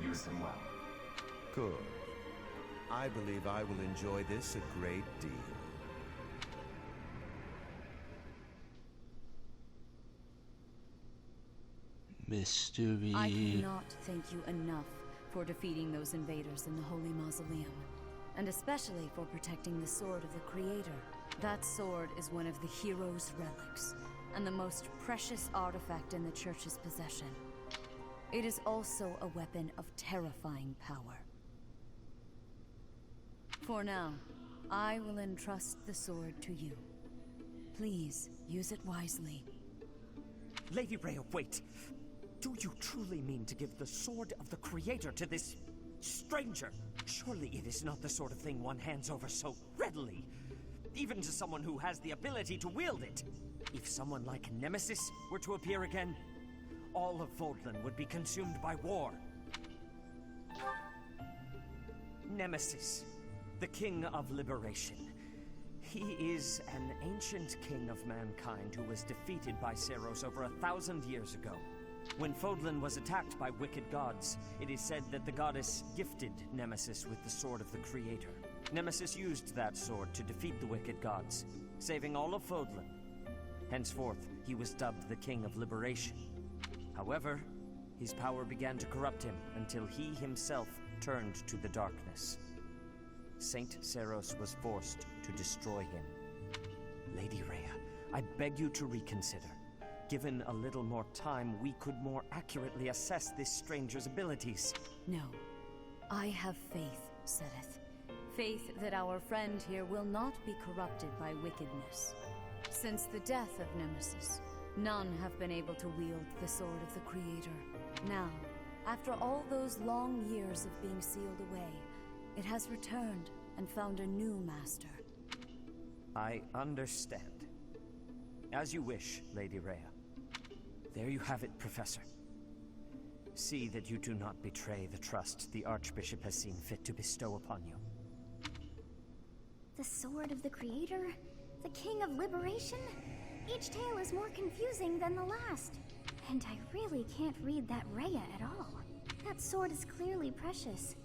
Use them well. Good. I believe I will enjoy this a great deal. Mystery. I cannot thank you enough for defeating those invaders in the Holy Mausoleum, and especially for protecting the Sword of the Creator. That sword is one of the hero's relics, and the most precious artifact in the Church's possession. It is also a weapon of terrifying power. For now, I will entrust the sword to you. Please, use it wisely. Lady Rhea, wait! Do you truly mean to give the Sword of the Creator to this stranger? Surely it is not the sort of thing one hands over so readily, even to someone who has the ability to wield it. If someone like Nemesis were to appear again, all of Vodland would be consumed by war. Nemesis, the King of Liberation. He is an ancient king of mankind who was defeated by Seiros over 1,000 years ago. When Fodlan was attacked by wicked gods, it is said that the goddess gifted Nemesis with the Sword of the Creator. Nemesis used that sword to defeat the wicked gods, saving all of Fodlan. Henceforth, he was dubbed the King of Liberation. However, his power began to corrupt him until he himself turned to the darkness. Saint Seiros was forced to destroy him. Lady Rhea, I beg you to reconsider. Given a little more time, we could more accurately assess this stranger's abilities. No. I have faith, Seteth. Faith that our friend here will not be corrupted by wickedness. Since the death of Nemesis, none have been able to wield the Sword of the Creator. Now, after all those long years of being sealed away, it has returned and found a new master. I understand. As you wish, Lady Rhea. There you have it, Professor. See that you do not betray the trust the Archbishop has seen fit to bestow upon you. The Sword of the Creator? The King of Liberation? Each tale is more confusing than the last. And I really can't read that Rhea at all. That sword is clearly precious.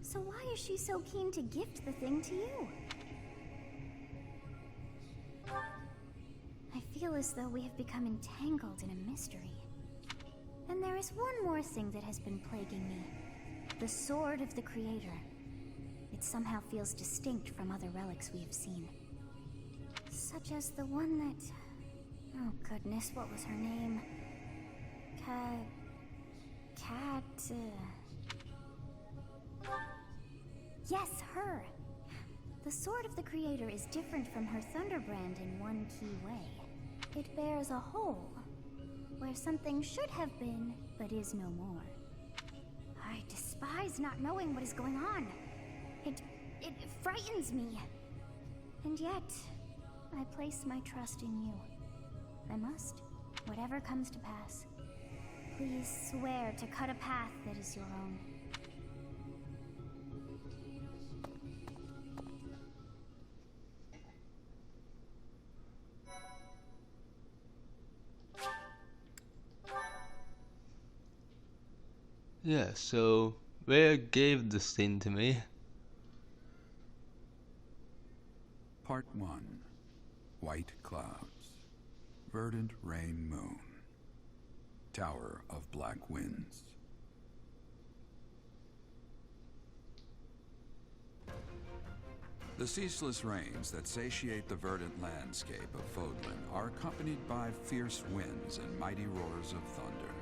So why is she so keen to gift the thing to you? I feel as though we have become entangled in a mystery. And there is one more thing that has been plaguing me. The Sword of the Creator. It somehow feels distinct from other relics we have seen. Such as the one that... Oh goodness, what was her name? Yes, her! The Sword of the Creator is different from her Thunderbrand in one key way. It bears a hole, where something should have been, but is no more. I despise not knowing what is going on. It frightens me. And yet, I place my trust in you. I must, whatever comes to pass. Please swear to cut a path that is your own. Yeah, so Rhea gave this thing to me. Part 1. White Clouds. Verdant Rain Moon. Tower of Black Winds. The ceaseless rains that satiate the verdant landscape of Fodlan are accompanied by fierce winds and mighty roars of thunder.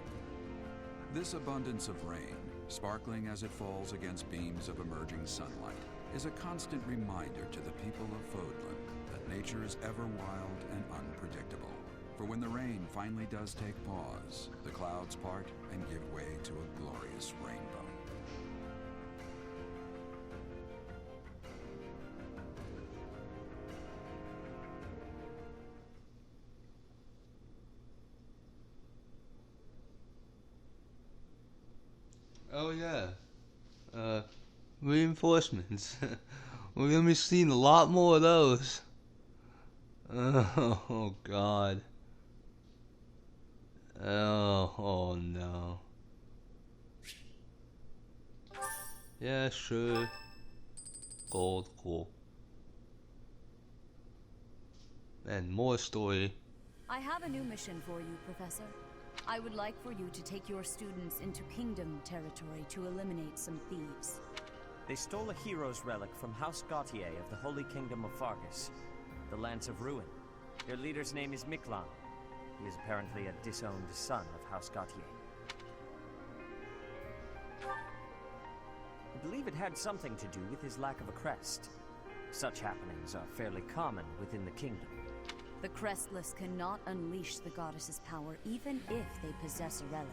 This abundance of rain, sparkling as it falls against beams of emerging sunlight, is a constant reminder to the people of Fodlan that nature is ever wild and unpredictable. For when the rain finally does take pause, the clouds part and give way to a glorious rainbow. Oh yeah. Reinforcements. We're gonna be seeing a lot more of those. Oh god. Oh no. Yeah, sure. Gold, cool. And more story. I have a new mission for you, Professor. I would like for you to take your students into Kingdom territory to eliminate some thieves. They stole a hero's relic from House Gautier of the Holy Kingdom of Fargus, the Lance of Ruin. Their leader's name is Miklan. He is apparently a disowned son of House Gautier. I believe it had something to do with his lack of a crest. Such happenings are fairly common within the kingdom. The Crestless cannot unleash the goddess's power even if they possess a relic.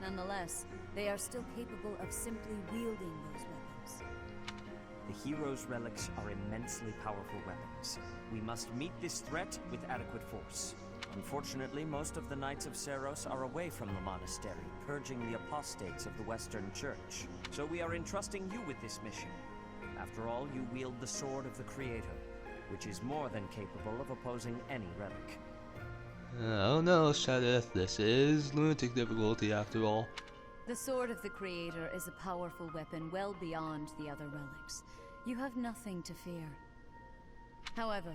Nonetheless, they are still capable of simply wielding those weapons. The hero's relics are immensely powerful weapons. We must meet this threat with adequate force. Unfortunately, most of the Knights of Seiros are away from the monastery, purging the apostates of the Western Church. So we are entrusting you with this mission. After all, you wield the Sword of the Creator, which is more than capable of opposing any relic. Oh no, Shadith, this is lunatic difficulty after all. The Sword of the Creator is a powerful weapon well beyond the other relics. You have nothing to fear. However,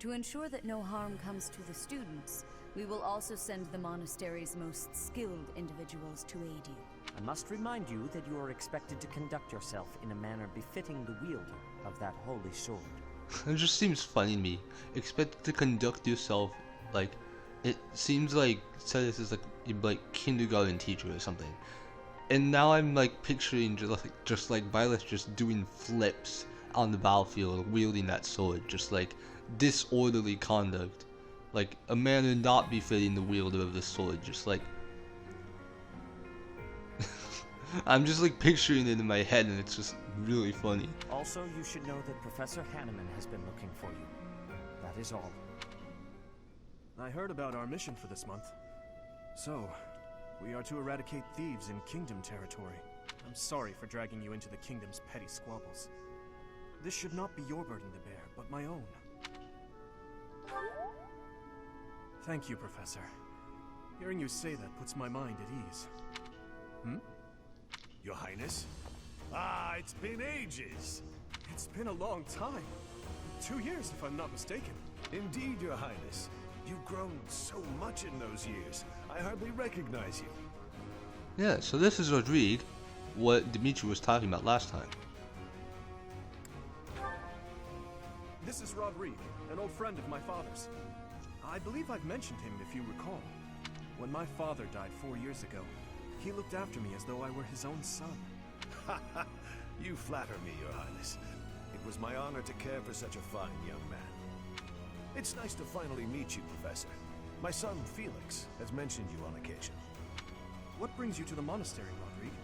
to ensure that no harm comes to the students, we will also send the monastery's most skilled individuals to aid you. I must remind you that you are expected to conduct yourself in a manner befitting the wielder of that holy sword. It just seems funny to me. Expect to conduct yourself like it seems like Cetus is like kindergarten teacher or something. And now I'm like picturing just like Violet just doing flips on the battlefield wielding that sword, just like disorderly conduct. Like a manner not befitting the wielder of the sword, just like I'm just like picturing it in my head and it's just really funny. Also, you should know that Professor Hanneman has been looking for you. That is all. I heard about our mission for this month. So, we are to eradicate thieves in Kingdom territory. I'm sorry for dragging you into the Kingdom's petty squabbles. This should not be your burden to bear, but my own. Thank you, Professor. Hearing you say that puts my mind at ease. Your Highness? Ah, it's been ages. It's been a long time. 2 years, if I'm not mistaken. Indeed, Your Highness. You've grown so much in those years. I hardly recognize you. Yeah, so this is Rodrigue, what Dimitri was talking about last time. This is Rodrigue, an old friend of my father's. I believe I've mentioned him, if you recall. When my father died 4 years ago, he looked after me as though I were his own son. You flatter me, Your Highness. It was my honor to care for such a fine young man. It's nice to finally meet you, Professor. My son, Felix, has mentioned you on occasion. What brings you to the monastery, Rodrigue?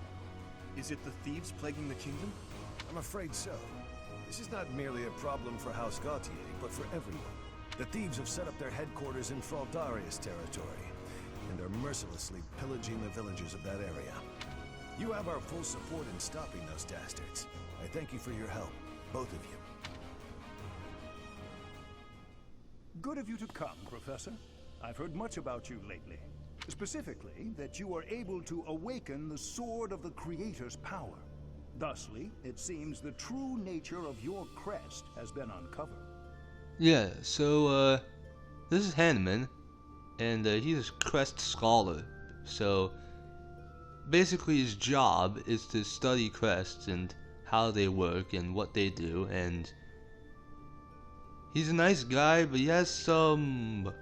Is it the thieves plaguing the kingdom? I'm afraid so. This is not merely a problem for House Gautier, but for everyone. The thieves have set up their headquarters in Fraldarius territory, and are mercilessly pillaging the villagers of that area. You have our full support in stopping those dastards. I thank you for your help, both of you. Good of you to come, Professor. I've heard much about you lately. Specifically, that you are able to awaken the Sword of the Creator's power. Thusly, it seems the true nature of your crest has been uncovered. Yeah, so this is Hanneman, and he's a crest scholar. So basically his job is to study crests and how they work and what they do, and he's a nice guy, but he has some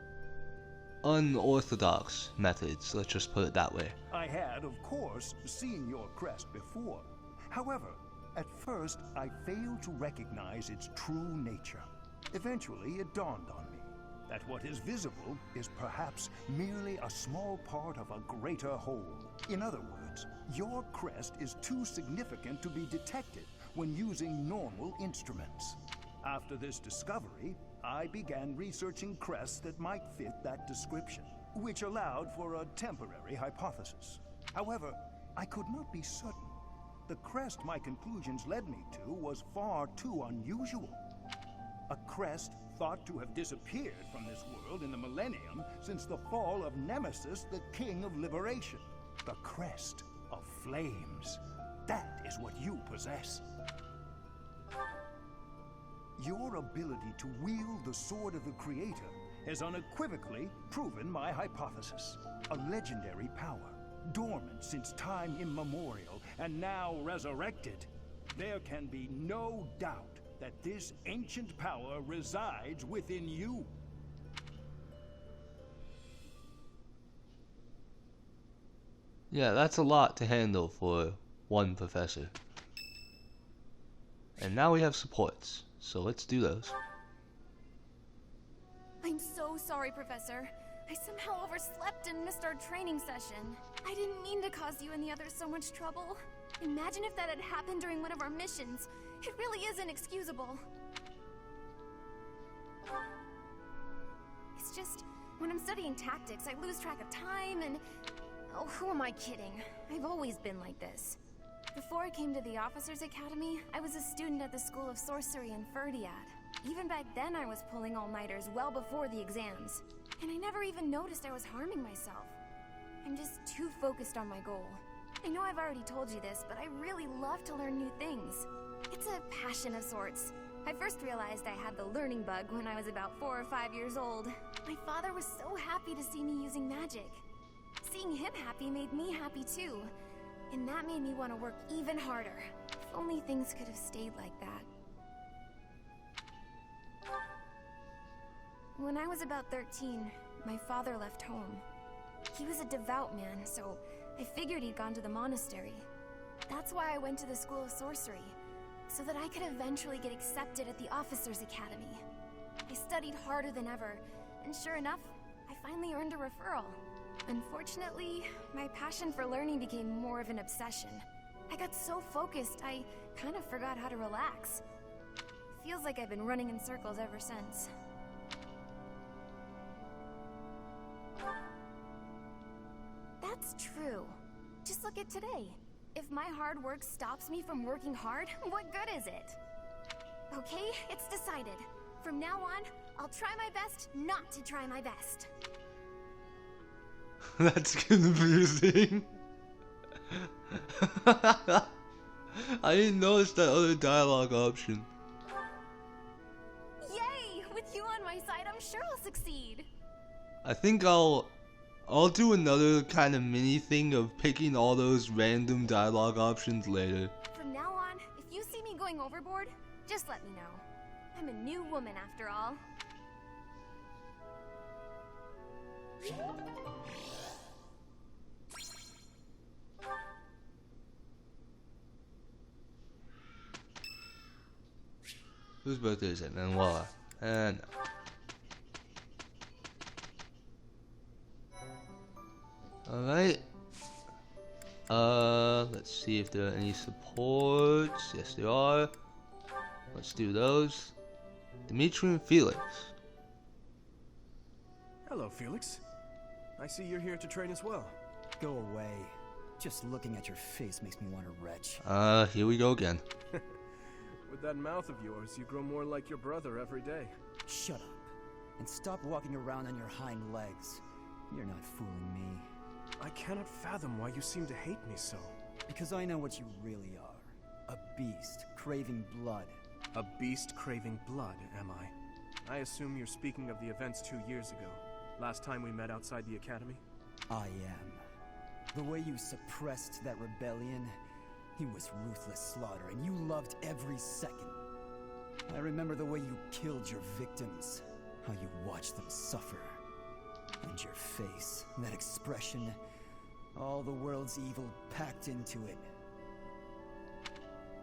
unorthodox methods, let's just put it that way. I had, of course, seen your crest before. However, at first I failed to recognize its true nature. Eventually it dawned on me that what is visible is perhaps merely a small part of a greater whole. In other words, your crest is too significant to be detected when using normal instruments. After this discovery, I began researching crests that might fit that description, which allowed for a temporary hypothesis. However, I could not be certain. The crest my conclusions led me to was far too unusual. A crest thought to have disappeared from this world in the millennium since the fall of Nemesis, the King of Liberation. The crest of flames. That is what you possess. Your ability to wield the sword of the Creator has unequivocally proven my hypothesis. A legendary power, dormant since time immemorial, and now resurrected. There can be no doubt that this ancient power resides within you. Yeah, that's a lot to handle for one professor. And now we have supports, so let's do those. I'm so sorry, Professor. I somehow overslept and missed our training session. I didn't mean to cause you and the others so much trouble. Imagine if that had happened during one of our missions. It really is inexcusable. It's just, when I'm studying tactics, I lose track of time and... Oh, who am I kidding? I've always been like this. Before I came to the Officers Academy, I was a student at the School of Sorcery in Ferdiad. Even back then, I was pulling all-nighters well before the exams. And I never even noticed I was harming myself. I'm just too focused on my goal. I know I've already told you this, but I really love to learn new things. It's a passion of sorts. I first realized I had the learning bug when I was about 4 or 5 years old. My father was so happy to see me using magic. Seeing him happy made me happy too. And that made me want to work even harder. If only things could have stayed like that. When I was about 13, my father left home. He was a devout man, so I figured he'd gone to the monastery. That's why I went to the School of Sorcery, so that I could eventually get accepted at the Officers Academy. I studied harder than ever, and sure enough, I finally earned a referral. Unfortunately, my passion for learning became more of an obsession. I got so focused, I kind of forgot how to relax. Feels like I've been running in circles ever since. That's true. Just look at today. If my hard work stops me from working hard, what good is it? Okay, it's decided. From now on, I'll try my best not to try my best. That's confusing. I didn't notice that other dialogue option. Yay! With you on my side, I'm sure I'll succeed. I think I'll do another kind of mini thing of picking all those random dialogue options later. From now on, if you see me going overboard, just let me know. I'm a new woman after all. Whose birthday is it? Manuela. And alright. Let's see if there are any supports. Yes, there are. Let's do those. Dimitri and Felix. Hello, Felix. I see you're here to train as well. Go away. Just looking at your face makes me want to retch. Here we go again. With that mouth of yours, you grow more like your brother every day. Shut up. And stop walking around on your hind legs. You're not fooling me. I cannot fathom why you seem to hate me so. Because I know what you really are. A beast, craving blood. A beast craving blood, am I? I assume you're speaking of the events 2 years ago. Last time we met outside the academy? I am. The way you suppressed that rebellion, it was ruthless slaughter, and you loved every second. I remember the way you killed your victims, how you watched them suffer. And your face, that expression, all the world's evil packed into it.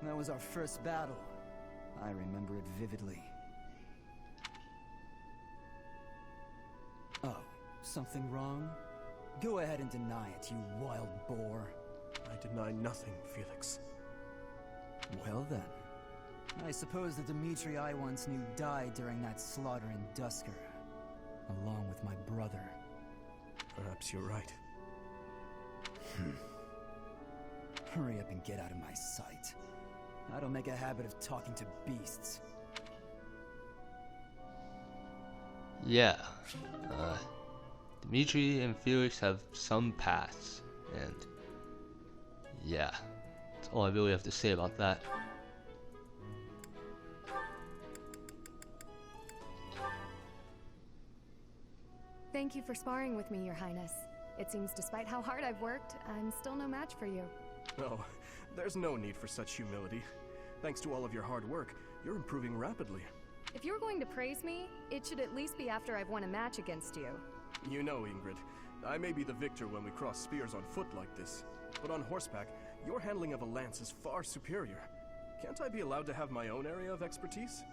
That was our first battle. I remember it vividly. Oh, something wrong? Go ahead and deny it, you wild boar. I deny nothing, Felix. Well then. I suppose the Dimitri I once knew died during that slaughter in Duscur, along with my brother. Perhaps you're right. Hurry up and get out of my sight. I don't make a habit of talking to beasts. Yeah. Dimitri and Felix have some paths, and yeah. That's all I really have to say about that. Thank you for sparring with me, Your Highness. It seems despite how hard I've worked, I'm still no match for you. Oh, there's no need for such humility. Thanks to all of your hard work, you're improving rapidly. If you're going to praise me, it should at least be after I've won a match against you. You know, Ingrid, I may be the victor when we cross spears on foot like this, but on horseback, your handling of a lance is far superior. Can't I be allowed to have my own area of expertise?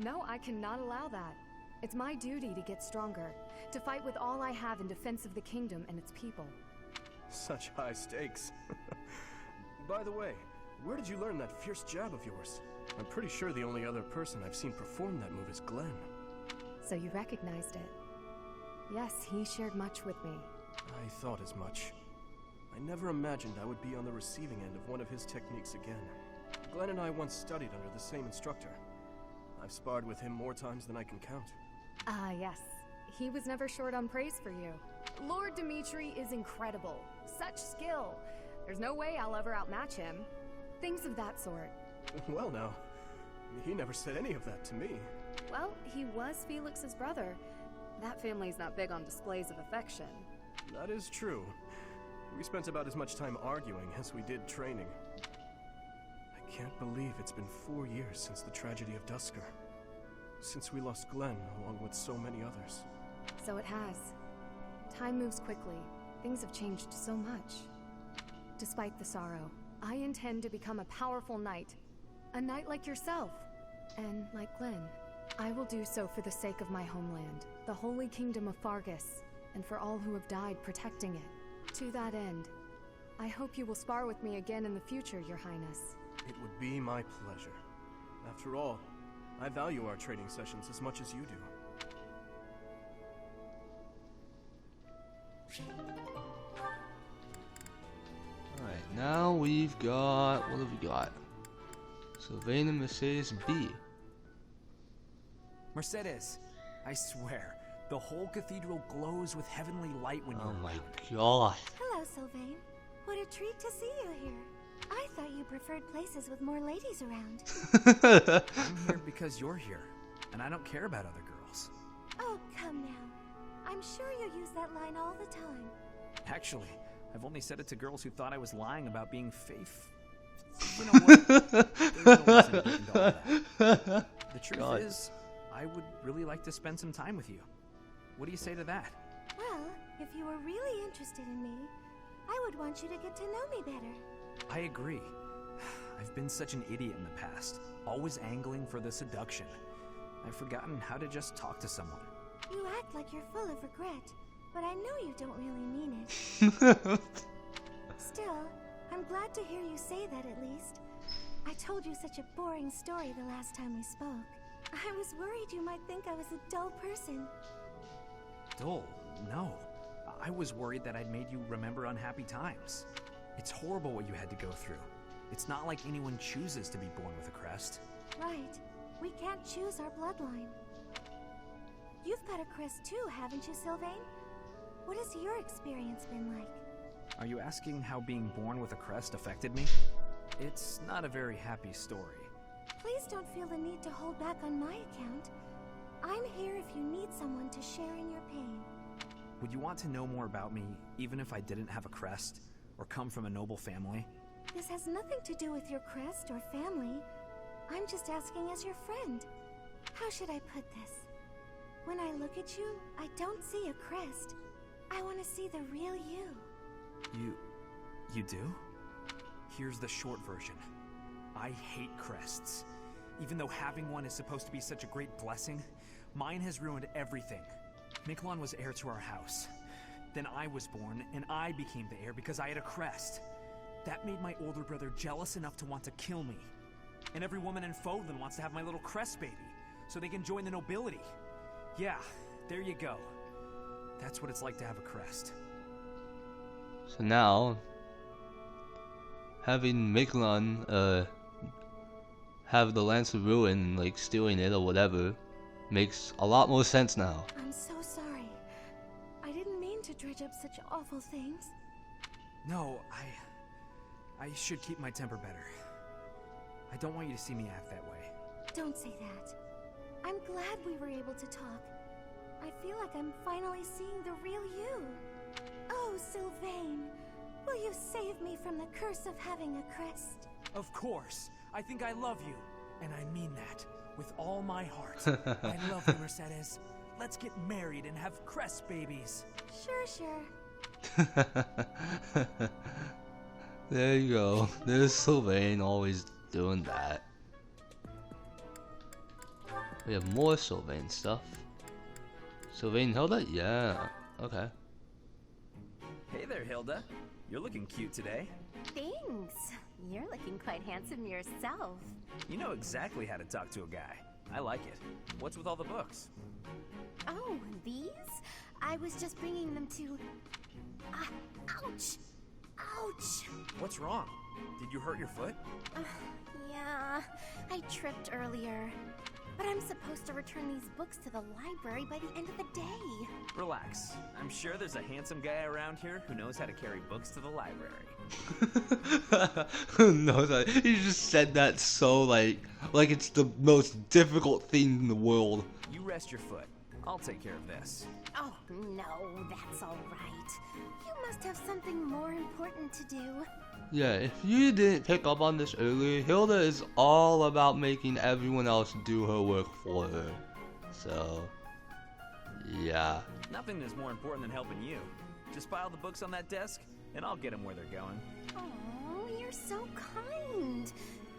No, I cannot allow that. It's my duty to get stronger, to fight with all I have in defense of the kingdom and its people. Such high stakes. By the way, where did you learn that fierce jab of yours? I'm pretty sure the only other person I've seen perform that move is Glenn. So you recognized it? Yes, he shared much with me. I thought as much. I never imagined I would be on the receiving end of one of his techniques again. Glenn and I once studied under the same instructor. I've sparred with him more times than I can count. Ah, yes. He was never short on praise for you. Lord Dimitri is incredible. Such skill. There's no way I'll ever outmatch him. Things of that sort. Well now, he never said any of that to me. Well, he was Felix's brother. That family's not big on displays of affection. That is true. We spent about as much time arguing as we did training. I can't believe it's been 4 years since the tragedy of Duscur. Since we lost Glenn, along with so many others. So it has. Time moves quickly. Things have changed so much. Despite the sorrow, I intend to become a powerful knight. A knight like yourself. And like Glenn. I will do so for the sake of my homeland, the holy kingdom of Fargus, and for all who have died protecting it. To that end, I hope you will spar with me again in the future, Your Highness. It would be my pleasure. After all, I value our training sessions as much as you do. Alright, now we've got... what have we got? Sylvain and Mercedes B. Mercedes, I swear, the whole cathedral glows with heavenly light when you're Oh my around. god. Hello, Sylvain. What a treat to see you here. I thought you preferred places with more ladies around. I'm here because you're here, and I don't care about other girls. Oh, come now. I'm sure you use that line all the time. Actually, I've only said it to girls who thought I was lying about being faith. You know what? There's no reason to get into all that. The truth is, I would really like to spend some time with you. What do you say to that? Well, if you were really interested in me, I would want you to get to know me better. I agree. I've been such an idiot in the past, always angling for the seduction. I've forgotten how to just talk to someone. You act like you're full of regret, but I know you don't really mean it. Still, I'm glad to hear you say that at least. I told you such a boring story the last time we spoke. I was worried you might think I was a dull person. Dull? No. I was worried that I'd made you remember unhappy times. It's horrible what you had to go through. It's not like anyone chooses to be born with a crest. Right. We can't choose our bloodline. You've got a crest too, haven't you, Sylvain? What has your experience been like? Are you asking how being born with a crest affected me? It's not a very happy story. Please don't feel the need to hold back on my account. I'm here if you need someone to share in your pain. Would you want to know more about me, even if I didn't have a crest, or come from a noble family? This has nothing to do with your crest or family. I'm just asking as your friend. How should I put this? When I look at you, I don't see a crest. I want to see the real you. You do? Here's the short version. I hate crests. Even though having one is supposed to be such a great blessing, mine has ruined everything. Miquelon was heir to our house. Then I was born, and I became the heir because I had a crest. That made my older brother jealous enough to want to kill me. And every woman in Fodlan wants to have my little crest baby, so they can join the nobility. Yeah, there you go. That's what it's like to have a crest. So now, having Miquelon have the Lance of Ruin, like stealing it or whatever, makes a lot more sense now. I'm so sorry. I didn't mean to dredge up such awful things. No, I should keep my temper better. I don't want you to see me act that way. Don't say that. I'm glad we were able to talk. I feel like I'm finally seeing the real you. Oh, Sylvain, will you save me from the curse of having a crest? Of course. I think I love you. And I mean that. With all my heart. I love you, Mercedes. Let's get married and have crest babies. Sure. There you go. There's Sylvain always doing that. We have more Sylvain stuff. Sylvain Hilda? Yeah. Okay. Hey there, Hilda. You're looking cute today. Thanks. You're looking quite handsome yourself. You know exactly how to talk to a guy. I like it. What's with all the books? Oh, these? I was just bringing them to... ouch! Ouch! What's wrong? Did you hurt your foot? Yeah, I tripped earlier. But I'm supposed to return these books to the library by the end of the day. Relax. I'm sure there's a handsome guy around here who knows how to carry books to the library. No, you just said that so like it's the most difficult thing in the world. You rest your foot. I'll take care of this. Oh, no, that's all right. You must have something more important to do. Yeah, if you didn't pick up on this earlier, Hilda is all about making everyone else do her work for her. So, yeah. Nothing is more important than helping you. Just pile the books on that desk, and I'll get them where they're going. Oh, you're so kind.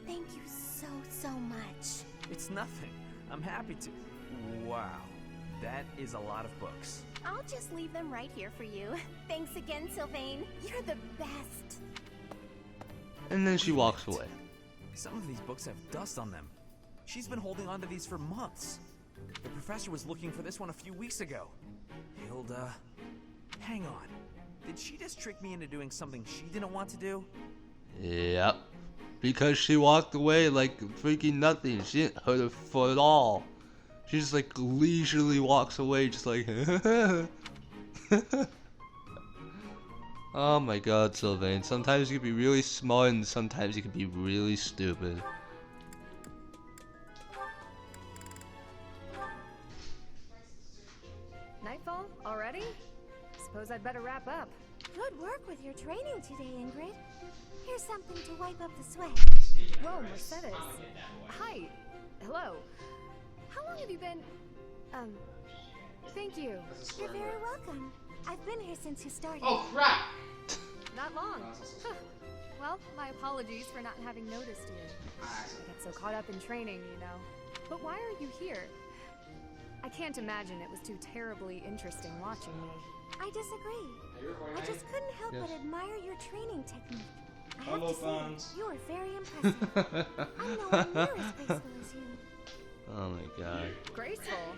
Thank you so much. It's nothing. I'm happy to. Wow, that is a lot of books. I'll just leave them right here for you. Thanks again, Sylvain. You're the best. And then she walks away. Some of these books have dust on them. She's been holding on to these for months. The professor was looking for this one a few weeks ago. Hilda, hang on. Did she just trick me into doing something she didn't want to do? Yep. Because she walked away like freaking nothing. She didn't hurt her foot at all. She just like leisurely walks away just like Oh my god, Sylvain. Sometimes you can be really smart and sometimes you can be really stupid. Nightfall? Already? Suppose I'd better wrap up. Good work with your training today, Ingrid. Here's something to wipe up the sweat. Whoa, Mercedes. Hi. Hello. How long have you been... Thank you. You're very welcome. I've been here since you started. Oh, crap! Not long. Well, my apologies for not having noticed you. I get so caught up in training, you know. But why are you here? I can't imagine it was too terribly interesting watching me. I disagree. I just couldn't help but admire your training technique. I have to say, you are very impressive. I'm nowhere near as graceful as you. Oh my god. Graceful?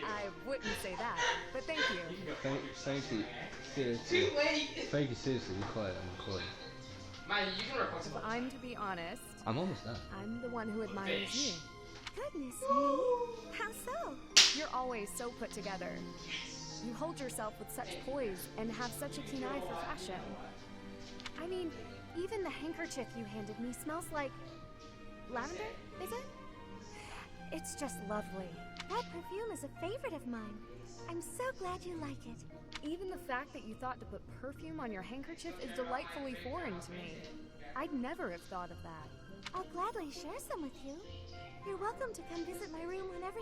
I wouldn't say that, but thank you. Thank you. Seriously. Too late! Thank you, seriously. Be quiet. I'm recording. Maya, you can record some. If I'm to be honest, I'm almost done. I'm the one who admires you. Goodness me. How so? You're always so put together. You hold yourself with such poise and have such a keen eye for fashion. I mean, even the handkerchief you handed me smells like... lavender, is it? It's just lovely. That perfume is a favorite of mine. I'm so glad you like it. Even the fact that you thought to put perfume on your handkerchief is delightfully foreign to me. I'd never have thought of that. I'll gladly share some with you. You're welcome to come visit my room whenever